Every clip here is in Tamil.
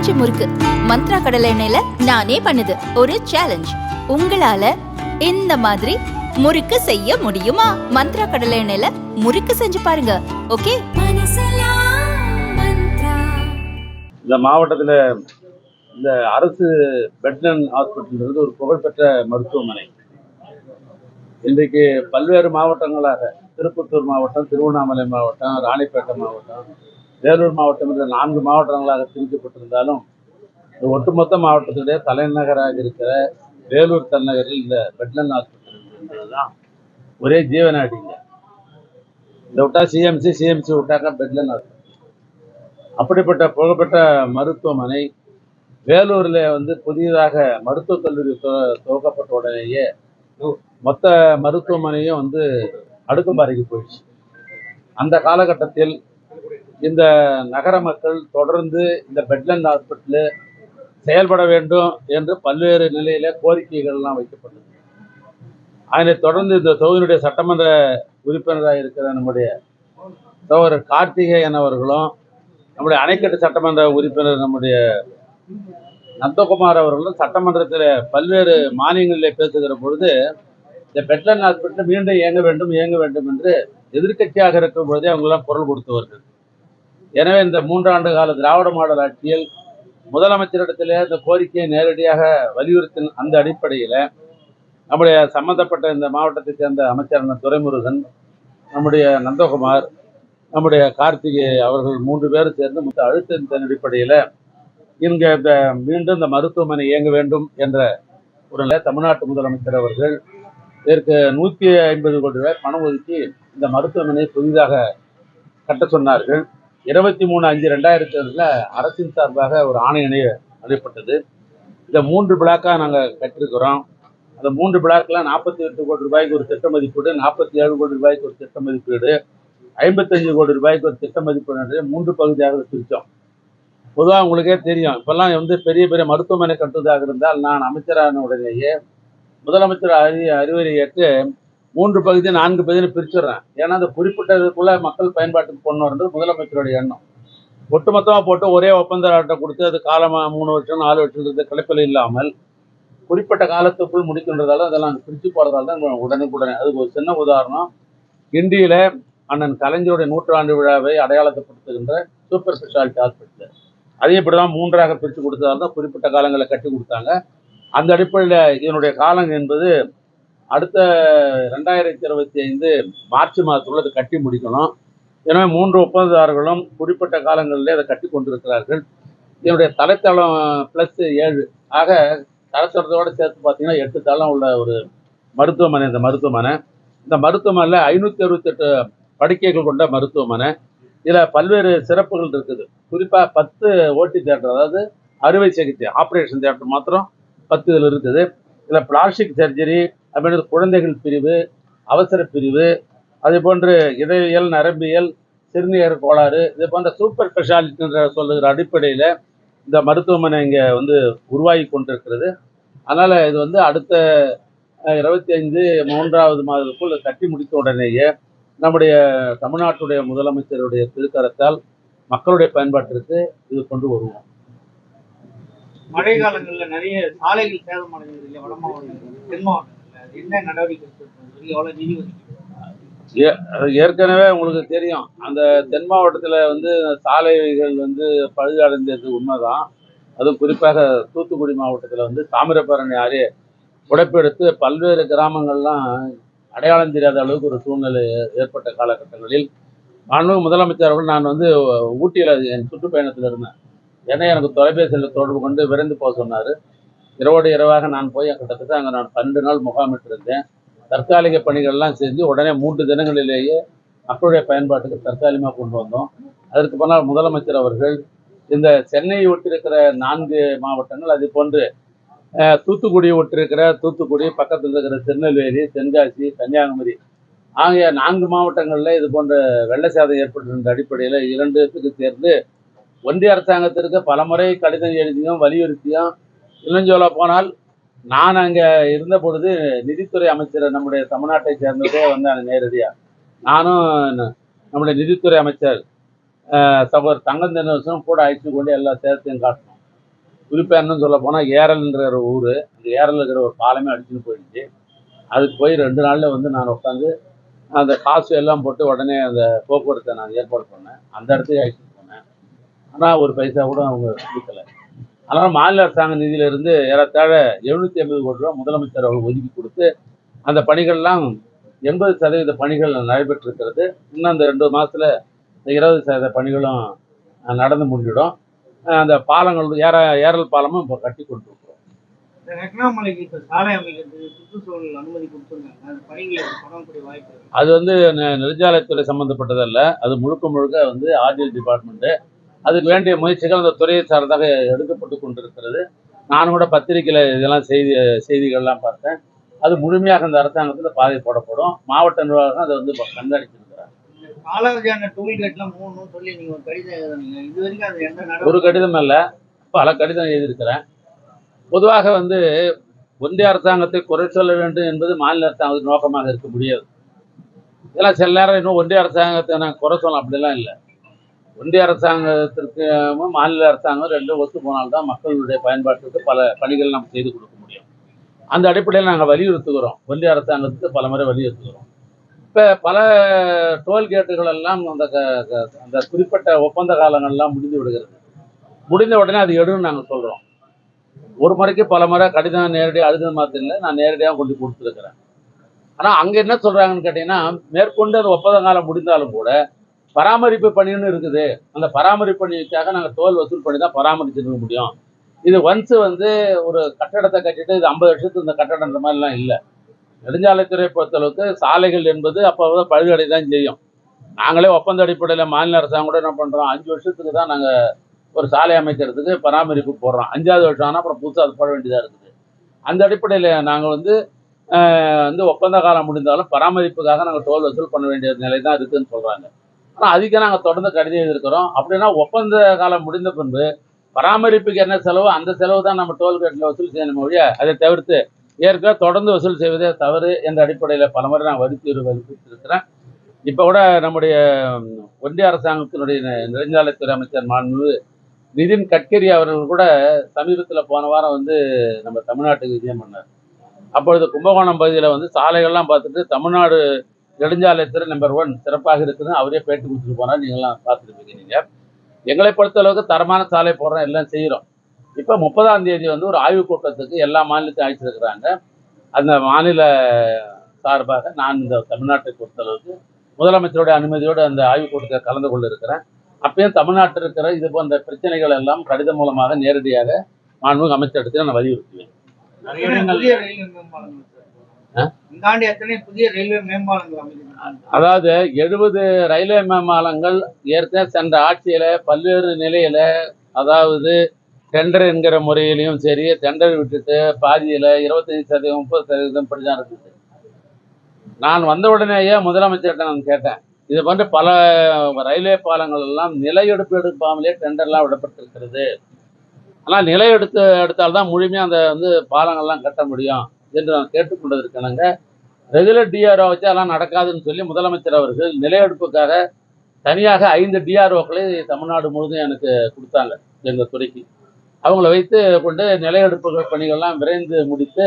பஞ்சு முறுக்கு மந்த்ரா கடலை எண்ணெயில நானே பண்ணுது ஒரு சேலஞ்ச். உங்களால இந்த மாதிரி முறுக்கு செய்ய முடியுமா? மந்த்ரா கடலை எண்ணெயில முறுக்கு செஞ்சு பாருங்க. ஓகே. இந்த மாவட்டத்தில் இந்த அரசு பெட்லன் ஹாஸ்பிட்டல் ஒரு புகழ்பெற்ற மருத்துவமனை. இன்றைக்கு பல்வேறு மாவட்டங்களாக திருப்பத்தூர் மாவட்டம், திருவண்ணாமலை மாவட்டம், ராணிப்பேட்டை மாவட்டம், வேலூர் மாவட்டம் என்ற 4 மாவட்டங்களாக பிரிக்கப்பட்டிருந்தாலும் இந்த ஒட்டுமொத்த மாவட்டத்துடைய தலைநகராக இருக்கிற வேலூர் தலைநகரில் இந்த பெட்லன் ஹாஸ்பிட்டல் என்பதுதான் ஒரே ஜீவனாடிங்க. இதை விட்டா சிஎம்சி விட்டாக்கா பெட்லன் ஹாஸ்பிட்டல். அப்படிப்பட்ட புகழ்பெற்ற மருத்துவமனை வேலூரில் புதிதாக மருத்துவக் கல்லூரி துவக்கப்பட்ட உடனேயே மொத்த மருத்துவமனையும் அடுக்குமாறிக்கு போயிடுச்சு. அந்த காலகட்டத்தில் இந்த நகர மக்கள் தொடர்ந்து இந்த பெட்லன் ஹாஸ்பிட்டலு செயல்பட வேண்டும் என்று பல்வேறு நிலையில கோரிக்கைகள்லாம் வைக்கப்பட்டது. அதனைத் தொடர்ந்து இந்த தொகுதியினுடைய சட்டமன்ற உறுப்பினராக இருக்கிற நம்முடைய சகோதரர் கார்த்திகேயன் அவர்களும், நம்முடைய அணைக்கட்டு சட்டமன்ற உறுப்பினர் நம்முடைய நந்தகுமார் அவர்களும் சட்டமன்றத்தில் பல்வேறு மானியங்களில் பேசுகிற பொழுது இந்த பெட்லன் ஹாஸ்பிட்டல் மீண்டும் இயங்க வேண்டும் என்று எதிர்க்கட்சியாக இருக்கும் பொழுதே அவங்களாம் குரல் கொடுத்தவர்கள். எனவே இந்த 3 ஆண்டு கால திராவிட மாடல் ஆட்சியில் முதலமைச்சரிடத்திலே இந்த கோரிக்கையை நேரடியாக வலியுறுத்தின அந்த அடிப்படையில் நம்முடைய சம்பந்தப்பட்ட இந்த மாவட்டத்தை சேர்ந்த அமைச்சரான துரைமுருகன், நம்முடைய நந்தகுமார், நம்முடைய கார்த்திகே அவர்கள் 3 பேரும் சேர்ந்து அழுத்தத்தின் அடிப்படையில் இங்கே மீண்டும் இந்த மருத்துவமனை இயங்க வேண்டும் என்ற ஒரு தமிழ்நாட்டு முதலமைச்சர் அவர்கள் இதற்கு 150 கோடி ரூபாய் பணம் ஒதுக்கி இந்த மருத்துவமனையை புதிதாக கட்ட சொன்னார்கள். 23/5/2002 அரசின் சார்பாக ஒரு ஆணையணை அளிக்கப்பட்டது. இந்த 3 பிளாக்காக நாங்கள் கட்டிருக்கிறோம். அந்த 3 பிளாக்ல 48 கோடி ரூபாய்க்கு ஒரு திட்ட மதிப்பீடு, 47 கோடி ரூபாய்க்கு ஒரு திட்ட மதிப்பீடு, 55 கோடி ரூபாய்க்கு ஒரு திட்ட மதிப்பீடு 3 பகுதியாக பிரித்தோம். பொதுவாக உங்களுக்கே தெரியும், இப்பெல்லாம் பெரிய பெரிய மருத்துவமனை கட்டுவதாக இருந்தால் நான் அமைச்சரான உடனேயே முதலமைச்சர் அறிவுரை ஏற்று 3 பகுதி 4 பகுதியில் பிரிச்சுடுறேன். ஏன்னா அந்த குறிப்பிட்டதுக்குள்ள மக்கள் பயன்பாட்டுக்கு கொண்டு வரது முதலமைச்சருடைய எண்ணம். ஒட்டுமொத்தமாக போட்டு ஒரே ஒப்பந்தத்தை கொடுத்து அது காலமாக 3 வருஷம் 4 வருஷம் கலைப்பில் இல்லாமல் குறிப்பிட்ட காலத்துக்குள் முடிக்கின்றதால அதெல்லாம் பிரித்து போகிறதால தான் உடனே அதுக்கு ஒரு சின்ன உதாரணம். கிண்டியில் அண்ணன் கலைஞருடைய 100ஆண்டு விழாவை அடையாளத்தைப்படுத்துகின்ற சூப்பர் ஸ்பெஷாலிட்டி ஹாஸ்பிட்டல் அதே இப்படி தான் 3ஆக பிரித்து கொடுத்ததால் தான் குறிப்பிட்ட காலங்களை கட்டி கொடுத்தாங்க. அந்த அடிப்படையில் இதனுடைய காலம் என்பது அடுத்த 2025 மார்ச் மாதத்துக்குள்ள அதை கட்டி முடிக்கணும். எனவே 3 ஒப்பந்ததாரர்களும் குறிப்பிட்ட காலங்களிலே அதை கட்டி கொண்டிருக்கிறார்கள். இதனுடைய தலைத்தளம் +7 ஆக தளத்தளத்தோடு சேர்த்து பார்த்தீங்கன்னா 8 தளம் உள்ள ஒரு மருத்துவமனை. இந்த மருத்துவமனையில் 568 படுக்கைகள் கொண்ட மருத்துவமனை. இதில் பல்வேறு சிறப்புகள் இருக்குது. குறிப்பாக 10 ஓடி தியேட்டர், அதாவது அறுவை சிகிச்சை ஆப்ரேஷன் தியேட்டர் மாத்திரம் 10 இதில் இருக்குது. இதில் பிளாஸ்டிக் சர்ஜரி, அப்படின்றது குழந்தைகள் பிரிவு, அவசர பிரிவு, அதே போன்று இதழியல், நரம்பியல், சிறுநீரக கோளாறு, இது போன்ற சூப்பர் ஸ்பெஷாலிட்டி சொல்லுகிற அடிப்படையில் இந்த மருத்துவமனை இங்கே உருவாகி கொண்டிருக்கிறது. அதனால் இது அடுத்த 25 3வது மாதத்துக்குள் கட்டி முடித்த உடனேயே நம்முடைய தமிழ்நாட்டுடைய முதலமைச்சருடைய திருக்கரத்தால் மக்களுடைய பயன்பாட்டிற்கு இது கொண்டு வருவோம். மழை காலங்களில் நிறைய சாலைகள் சேதமடைந்தது இல்லை வட மாவட்டங்கள், தென் மாவட்டங்கள் என்ன நடவடிக்கை எவ்வளோ நிதி ஏற்கனவே உங்களுக்கு தெரியும், அந்த தென் மாவட்டத்தில் சாலைகள் பழுதடைந்தது உண்மைதான். அதுவும் குறிப்பாக தூத்துக்குடி மாவட்டத்தில் தாமிரபரணி ஆறு உடைப்பெடுத்து பல்வேறு கிராமங்கள்லாம் அடையாளம் தெரியாத அளவுக்கு ஒரு சூழ்நிலை ஏற்பட்ட காலகட்டங்களில் முதலமைச்சர் அவர்கள் நான் ஊட்டியில் என் சுற்றுப்பயணத்தில் இருந்தேன். ஏன்னா எனக்கு தொலைபேசியில் தொடர்பு கொண்டு விரைந்து போக சொன்னார். இரவோடு இரவாக நான் போய் கிட்டத்தட்ட அங்கே நான் 12 நாள் முகாமிட்டிருந்தேன். தற்காலிக பணிகள்லாம் செஞ்சு உடனே 3 தினங்களிலேயே மக்களுடைய பயன்பாட்டுக்கு தற்காலிகமாக கொண்டு வந்தோம். அதற்கு பின்னால் முதலமைச்சர் அவர்கள் இந்த சென்னையை ஒட்டியிருக்கிற 4 மாவட்டங்கள், அதே போன்று தூத்துக்குடியை ஒட்டியிருக்கிற தூத்துக்குடி, பக்கத்தில் இருக்கிற திருநெல்வேலி, தென்காசி, கன்னியாகுமரி ஆகிய 4 மாவட்டங்களில் இது போன்ற வெள்ள சேதம் ஏற்பட்டிருந்த அடிப்படையில் 2த்துக்கு சேர்ந்து ஒன்றிய அரசாங்கத்திற்கு பலமுறை கடிதம் எழுதியும் வலியுறுத்தியும், இன்னும் சொல்ல போனால் நான் அங்கே இருந்த பொழுது நிதித்துறை அமைச்சர் நம்முடைய தமிழ்நாட்டை சேர்ந்ததே அங்கே நேரடியாக நானும் நம்முடைய நிதித்துறை அமைச்சர் சகோதரர் தங்கம் தென்னரசும் கூட அழைத்து கொண்டு எல்லா சேதத்தையும் காட்டணும். குறிப்பாக என்னன்னு சொல்ல போனால் ஏரல்ன்ற ஒரு ஊர், அந்த ஏரல் இருக்கிற ஒரு பாலமே அடிச்சுன்னு போயிடுச்சு. அதுக்கு போய் 2 நாளில் வந்து நான் உட்காந்து அந்த காசு எல்லாம் போட்டு உடனே அந்த போக்குவரத்தை நான் ஏற்பாடு பண்ணேன். அந்த இடத்துக்கு அழைச்சிட்டு போனேன். ஆனால் ஒரு பைசா கூட அவங்க கொடுக்கல. அதனால் மாநில அரசாங்க நிதியிலிருந்து ஏறத்தாழ 750 கோடி ரூபா முதலமைச்சர் அவர்கள் ஒதுக்கி கொடுத்து அந்த பணிகள்லாம் 80% பணிகள் நடைபெற்றிருக்கிறது. இன்னும் அந்த 2 மாதத்தில் இந்த 20% பணிகளும் நடந்து முடிஞ்சிடும். அந்த பாலங்கள் ஏரல் பாலமும் இப்போ கட்டி கொடுத்துருக்குறோம். இந்த நெக்னாமலைக்கு இப்ப சாலை அமைக்கிறதுக்கு சுற்றுச்சூழல் அனுமதி கொடுத்துருக்காங்க. அந்த பணிகளை தொடங்கக்கூடிய வாய்ப்பு இருக்கு. அது வந்து நெடுஞ்சாலைத்துறை சம்மந்தப்பட்டதல்ல, அது முழுக்க முழுக்க வந்து ஆர்டிஎல் டிபார்ட்மெண்ட்டு. அதுக்கு வேண்டிய முயற்சிகள் அந்த துறையை சார்ந்தாக எடுக்கப்பட்டு கொண்டிருக்கிறது. நானும் கூட பத்திரிகையில் இதெல்லாம் செய்திகள்லாம் பார்த்தேன். அது முழுமையாக இந்த அரசாங்கத்தில் பாதை போடப்படும். மாவட்ட நிர்வாகம் அதை வந்து கண்காணிச்சிருக்கிறாங்க. காலாவதியான டோல்கேட்லாம் 3 சொல்லி நீங்க ஒரு கடிதம் எழுதுனீங்க. இது வரைக்கும் அது எந்த ஒரு நடவடிக்கை? கடிதம் அல்ல, பல கடிதம் எழுதியிருக்கிறேன். பொதுவாக வந்து ஒன்றிய அரசாங்கத்தை குறை சொல்ல வேண்டும் என்பது மாநில அரசாங்கத்தின் நோக்கமாக இருக்க முடியாது. இதெல்லாம் சில நேரம் இன்னும் ஒன்றிய அரசாங்கத்தை நான் குறை சொல்லலாம், அப்படிலாம் இல்லை. ஒன்றிய அரசாங்கத்திற்கு மாநில அரசாங்கம் 2 ஒத்து போனால்தான் மக்களுடைய பயன்பாட்டுக்கு பல பணிகள் நம்ம செய்து கொடுக்க முடியும். அந்த அடிப்படையில் நாங்கள் வலியுறுத்துகிறோம், ஒன்றிய அரசாங்கத்துக்கு பல முறை வலியுறுத்துகிறோம். இப்போ பல டோல்கேட்டுகள் எல்லாம் அந்த குறிப்பிட்ட ஒப்பந்த காலங்கள்லாம் முடிந்து விடுகிறது. முடிந்த உடனே அது எடுன்னு நாங்கள் சொல்கிறோம். ஒரு முறைக்கு பல முறை கடிதம் நேரடியாக அழுது மாத்திரல, நான் நேரடியாக கொண்டு கொடுத்துருக்கிறேன். ஆனால் அங்கே என்ன சொல்கிறாங்கன்னு கேட்டிங்கன்னா, மேற்கொண்டு அது ஒப்பந்த காலம் முடிந்தாலும் கூட பராமரிப்பு பணின்னு இருக்குது. அந்த பராமரிப்பு பணிக்காக நாங்கள் டோல் வசூல் பண்ணி தான் பராமரிச்சுருக்க முடியும். இது ஒன்ஸ் வந்து ஒரு கட்டடத்தை கட்டிட்டு இது 50 வருஷத்துக்கு இந்த கட்டடன்ற மாதிரிலாம் இல்லை. நெடுஞ்சாலைத்துறை பொறுத்தளவுக்கு சாலைகள் என்பது அப்போ பழுதடை தான் செய்யும். நாங்களே ஒப்பந்த அடிப்படையில் மாநில அரசாங்கம் கூட என்ன பண்ணுறோம், 5 வருஷத்துக்கு தான் நாங்கள் ஒரு சாலை அமைக்கிறதுக்கு பராமரிப்பு போடுறோம். 5ஆவது வருஷம் ஆனால் அப்புறம் புதுசாக அது போட வேண்டியதாக இருக்குது. அந்த அடிப்படையில் நாங்கள் வந்து ஒப்பந்த காலம் முடிந்தாலும் பராமரிப்புக்காக நாங்கள் டோல் வசூல் பண்ண வேண்டிய நிலை தான் இருக்குதுன்னு சொல்கிறாங்க. ஆனால் அதுக்கே நாங்கள் தொடர்ந்து கடிதம் எழுதியிருக்கிறோம். அப்படின்னா ஒப்பந்த காலம் முடிந்த பின்பு பராமரிப்புக்கு என்ன செலவு, அந்த செலவு தான் நம்ம டோல்கேட்டில் வசூல் செய்யணும் ஒழிய அதை தவிர்த்து ஏற்கனவே தொடர்ந்து வசூல் செய்வதே தவறு என்ற அடிப்படையில் பல முறை நான் வலியுறுத்தியிருக்கிறேன். இப்போ கூட நம்முடைய ஒன்றிய அரசாங்கத்தினுடைய நெடுஞ்சாலைத்துறை அமைச்சர் மாண்பு நிதின் கட்கரி அவர்கள் கூட சமீபத்தில் போன வாரம் வந்து நம்ம தமிழ்நாட்டுக்கு விஜயம் பண்ணார். அப்பொழுது கும்பகோணம் பகுதியில் வந்து சாலைகள்லாம் பார்த்துட்டு தமிழ்நாடு நெடுஞ்சாலைத்துறை நம்பர் 1 சிறப்பாக இருக்குதுன்னு அவரே பேட்டி கொடுத்துட்டு போனார். நீங்கள்லாம் பார்த்துருப்பீங்க. நீங்கள் எங்களை பொறுத்தளவுக்கு தரமான சாலை போடுறோம், எல்லாம் செய்கிறோம். இப்போ 30ஆம் தேதி வந்து ஒரு ஆய்வுக் கூட்டத்துக்கு எல்லா மாநிலத்தையும் அழைச்சிருக்கிறாங்க. அந்த மாநில சார்பாக நான் இந்த தமிழ்நாட்டை பொறுத்தளவுக்கு முதலமைச்சருடைய அனுமதியோடு அந்த ஆய்வுக் கூட்டத்தில் கலந்து கொள்ள இருக்கிறேன். அப்பயும் தமிழ்நாட்டில் இருக்கிற இது போன்ற பிரச்சனைகள் எல்லாம் கடிதம் மூலமாக நேரடியாக மாண்புமிகு அமைச்சரிடத்தில் நான் வலியுறுத்துவேன். புதிய ரயில்வே மேம்பாலங்கள் சார். இந்த ஆண்டு எத்தனை புதிய ரயில்வே மேம்பாலங்கள் அமைக்கிறாங்க? அதாவது 70 ரயில்வே மேம்பாலங்கள் ஏற்கனவே சென்ற ஆட்சியில் பல்வேறு நிலையில், அதாவது டெண்டர் என்கிற முறையிலையும் சரி, டெண்டர் விட்டுட்டு பாதியில் 25% 30% இப்படி தான் இருக்குது. நான் வந்த உடனேயே முதலமைச்சர்கிட்ட நான் கேட்டேன், இது போன்று பல ரயில்வே பாலங்கள் எல்லாம் நிலை எடுப்பாமலே டெண்டர்லாம் விடப்பட்டிருக்கிறது. ஆனால் நிலை எடுத்தால்தான் முழுமையாக அந்த வந்து பாலங்கள்லாம் கட்ட முடியும் என்று நான் கேட்டுக்கொண்டதற்கானங்க ரெகுலர் டிஆர்ஓ வச்சு அதெல்லாம் நடக்காதுன்னு சொல்லி முதலமைச்சர் அவர்கள் நிலையெடுப்புக்காக தனியாக 5 டிஆர்ஓக்களை தமிழ்நாடு முழுதும் எனக்கு கொடுத்தாங்க எங்கள் துறைக்கு. அவங்கள வைத்து கொண்டு நிலையெடுப்பு பணிகள்லாம் விரைந்து முடித்து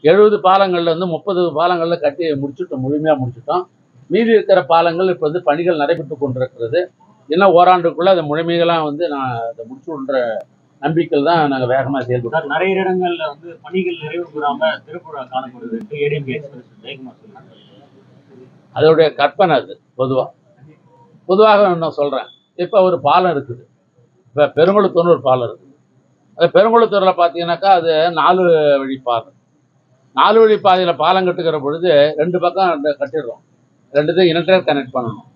70 பாலங்களில் வந்து 30 பாலங்களில் கட்டி முடிச்சுட்டோம், முழுமையாக முடிச்சுட்டோம். மீதி இருக்கிற பாலங்கள் இப்போ வந்து பணிகள் நடைபெற்று கொண்டிருக்கிறது. இன்னும் ஓராண்டுக்குள்ளே அந்த முழுமைகளாம் வந்து நான் அதை முடிச்சு விடுற நம்பிக்கையில் தான் நாங்கள் வேகமாக செயல்படுறோம். நிறைய இடங்கள்ல வந்து பணிகள் நிறைவு பெறாம திருப்புழா காணப்படுது ஏடிஎம்கே எக்ஸ்பிரஸ் ஜெயக்குமார் சொல்றாங்க. அதோடைய கற்பனை அது. பொதுவாக நான் சொல்கிறேன், இப்போ ஒரு பாலம் இருக்குது, இப்போ பெருங்குளத்தூர்னு ஒரு பாலம் இருக்குது. அது பெருங்குளத்தூரில் பார்த்தீங்கன்னாக்கா அது 4 வழி பாதை. 4 வழி பாதையில் பாலம் கட்டுக்கிற பொழுது 2 பக்கம் கட்டிடுறோம், 2த்தையும் இன்டர் கனெக்ட் பண்ணணும்.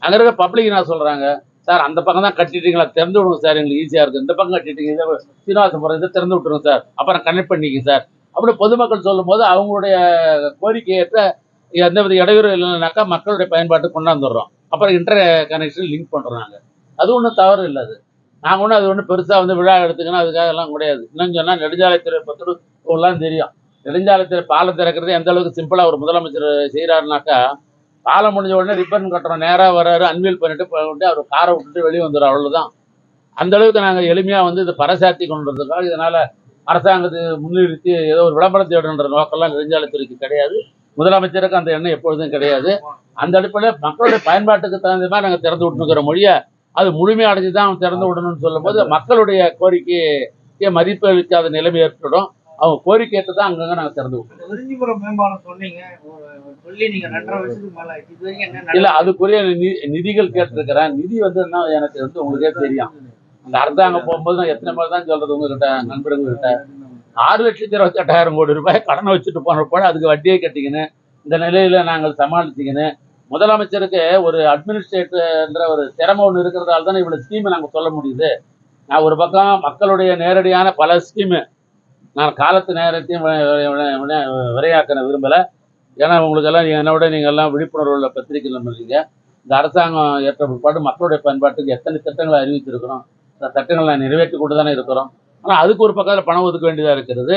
அங்கே இருக்க பப்ளிக் என்ன சொல்கிறாங்க, சார் அந்த பக்கம் தான் கட்டிட்டீங்களா, திறந்து விடுங்க சார், எங்களுக்கு ஈஸியாக இருக்குது. இந்த பக்கம் கட்டிட்டீங்க, இதை சீனிவாசபுரம் இதை திறந்து விட்டுருங்க சார், அப்புறம் கனெக்ட் பண்ணிக்க சார் அப்படி பொதுமக்கள் சொல்லும்போது அவங்களுடைய கோரிக்கையேற்ற எந்தவித இடையூறு இல்லைனாக்கா மக்களுடைய பயன்பாட்டுக்கு கொண்டாந்துடுறோம். அப்புறம் இன்டர் கனெக்ஷன் லிங்க் பண்ணுறாங்க. அது ஒன்றும் தவறு இல்லை. அது நாங்கள் ஒன்றும் அது ஒன்றும் பெருசாக வந்து விழா எடுத்துக்கணும் அதுக்காக எல்லாம் கிடையாது. இன்னும் சொன்னால் நெடுஞ்சாலைத்துறை பற்றி தெரியும். நெடுஞ்சாலைத்துறை பாலம் திறக்கிறது எந்த அளவுக்கு சிம்பிளாக ஒரு முதலமைச்சர் செய்கிறாருனாக்கா, பாலம் முடிஞ்ச உடனே ரிப்பன் கட்டுறோம், நேராக வர்றாரு, அன்வீல் பண்ணிட்டு போயிட்டு அவர் காரை விட்டுட்டு வெளியே வந்துடும், அவ்வளோதான். அந்த அளவுக்கு நாங்கள் எளிமையாக வந்து இதை பறைசாற்றி கொண்டுறதுக்காக இதனால் அரசாங்கத்தை முன்னிறுத்தி ஏதோ ஒரு விளம்பரம் தேடுன்ற நோக்கம்லாம் நெடுஞ்சாலைத்துறைக்கு கிடையாது. முதலமைச்சருக்கு அந்த எண்ணம் எப்பொழுதும் கிடையாது. அந்த அடிப்படையில் மக்களுடைய பயன்பாட்டுக்கு தகுந்த மாதிரி நாங்கள் திறந்து விட்டுருக்கிற மொழியை அது முழுமையாக அடைஞ்சு தான் திறந்து விடணும்னு சொல்லும்போது மக்களுடைய கோரிக்கையை மதிப்பு அளிக்காத நிலைமை ஏற்படும். அவங்க கோரிக்கையை தான் அங்கங்கே நாங்கள் திறந்து விட்டுருவோம். விருஞ்சிபுரம் மேம்பாலம் சொன்னீங்க, சொல்லி நீங்க 2.5 வருஷத்துக்கு மேல ஆயிடுச்சு. இது வரைக்கும் என்ன இல்லை, அதுக்குரிய நிதிகள் கேட்டிருக்கிறேன். நிதி வந்து என்ன எனக்கு வந்து உங்களுக்கே தெரியும். அந்த அரசாங்கம் போகும்போது நான் எத்தனை பேர் தான் சொல்றது உங்ககிட்ட நண்பர்கள்கிட்ட 6,28,000 கோடி ரூபாய் கடனை வச்சுட்டு போனப்போ அதுக்கு வட்டியை கட்டிக்கின்னு இந்த நிலையில நாங்கள் சமாளிச்சிக்கின்னு முதலமைச்சருக்கு ஒரு அட்மினிஸ்ட்ரேட்டர்ன்ற ஒரு திறமை ஒன்று இருக்கிறதால தானே இவ்வளோ ஸ்கீமை நாங்கள் சொல்ல முடியுது. நான் ஒரு பக்கம் மக்களுடைய நேரடியான பல ஸ்கீமு நான் காலத்து நேரத்தையும் விரையாக்க விரும்பலை. ஏன்னா உங்களுக்கெல்லாம் என்னை விட நீங்கள் எல்லாம் விழிப்புணர்வு உள்ள பத்திரிகை நம்புறீங்க. இந்த அரசாங்கம் ஏற்ற பிற்பாடு மக்களுடைய பயன்பாட்டுக்கு எத்தனை திட்டங்களை அறிவித்திருக்கிறோம். அந்த திட்டங்களை நான் நிறைவேற்றி கொண்டு தானே இருக்கிறோம். ஆனால் அதுக்கு ஒரு பக்கத்தில் பணம் ஒதுக்க வேண்டியதாக இருக்கிறது.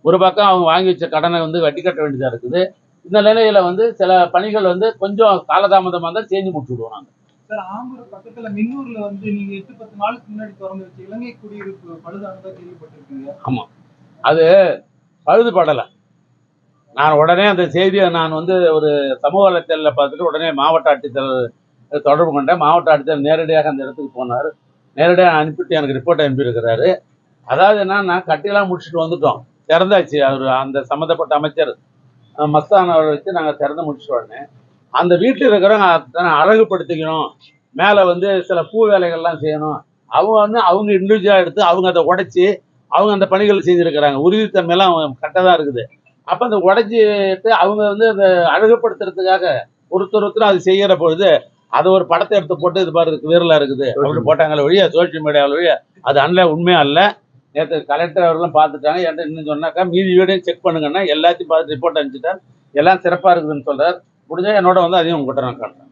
ஒரு பக்கம் அவங்க வாங்கி வச்ச கடனை வந்து வட்டி கட்ட வேண்டியதாக இருக்குது. இந்த நிலையில் வந்து சில பணிகள் வந்து கொஞ்சம் காலதாமதமாக தான் செஞ்சு முடிச்சுடுவோம் நாங்கள். சார், ஆம்பூர் பக்கத்துல மின்னூர்ல வந்து நீங்க 8-10 நாளுக்கு முன்னாடி திறந்து வச்ச இலங்கை குடியிருப்பு பழுதானதா கேள்விப்பட்டிருக்கீங்க. ஆமா, அது பழுதுபடலை. நான் உடனே அந்த செய்தியை நான் வந்து ஒரு சமூக வலைத்தளத்தில் பார்த்துட்டு உடனே மாவட்ட ஆட்சித்தலைவர் தொடர்பு கொண்டேன். மாவட்ட ஆட்சித்தலைவர் நேரடியாக அந்த இடத்துக்கு போனார். நேரடியாக அனுப்பிட்டு எனக்கு ரிப்போர்ட் அனுப்பியிருக்கிறாரு. அதாவது என்னன்னா கட்டிலாம் முடிச்சுட்டு வந்துட்டோம், திறந்தாச்சு. அவர் அந்த சம்மந்தப்பட்ட அமைச்சர் மஸ்தான் அவரை வச்சு நாங்கள் திறந்து முடிச்சுட்டு உடனே அந்த வீட்டில் இருக்கிறவங்க அழகுபடுத்திக்கணும், மேலே வந்து சில பூ வேலைகள்லாம் செய்யணும். அவங்க வந்து அவங்க இண்டிவிஜுவலாக எடுத்து அவங்க அதை உடைச்சி அவங்க அந்த பணிகள் செஞ்சுருக்கிறாங்க. உறுதித்தன்மையெல்லாம் கரெக்டாக தான் இருக்குது. அப்போ அந்த உடைச்சிட்டு அவங்க வந்து அந்த அழகுபடுத்துறதுக்காக ஒருத்தர் அது செய்கிற பொழுது அதை ஒரு படத்தை எடுத்து போட்டு இது பாரு வீரலாக இருக்குது அப்படின்னு போட்டாங்களே ஒழிய சோஷியல் மீடியாவில் ஒழிய அது உண்மையாக அல்ல. நேற்று கலெக்டர் அவர்களும் பார்த்துட்டாங்க. என்கிட்ட இன்னும் சொன்னாக்கா மீதி வீடையும் செக் பண்ணுங்கன்னா எல்லாத்தையும் பார்த்து ரிப்போர்ட் அனுப்பிச்சிட்டார். எல்லாம் சிறப்பாக இருக்குதுன்னு சொல்கிறார். முடிஞ்சால் என்னோட வந்து அதையும் உங்கள்கிட்ட நான் காட்டுறேன்.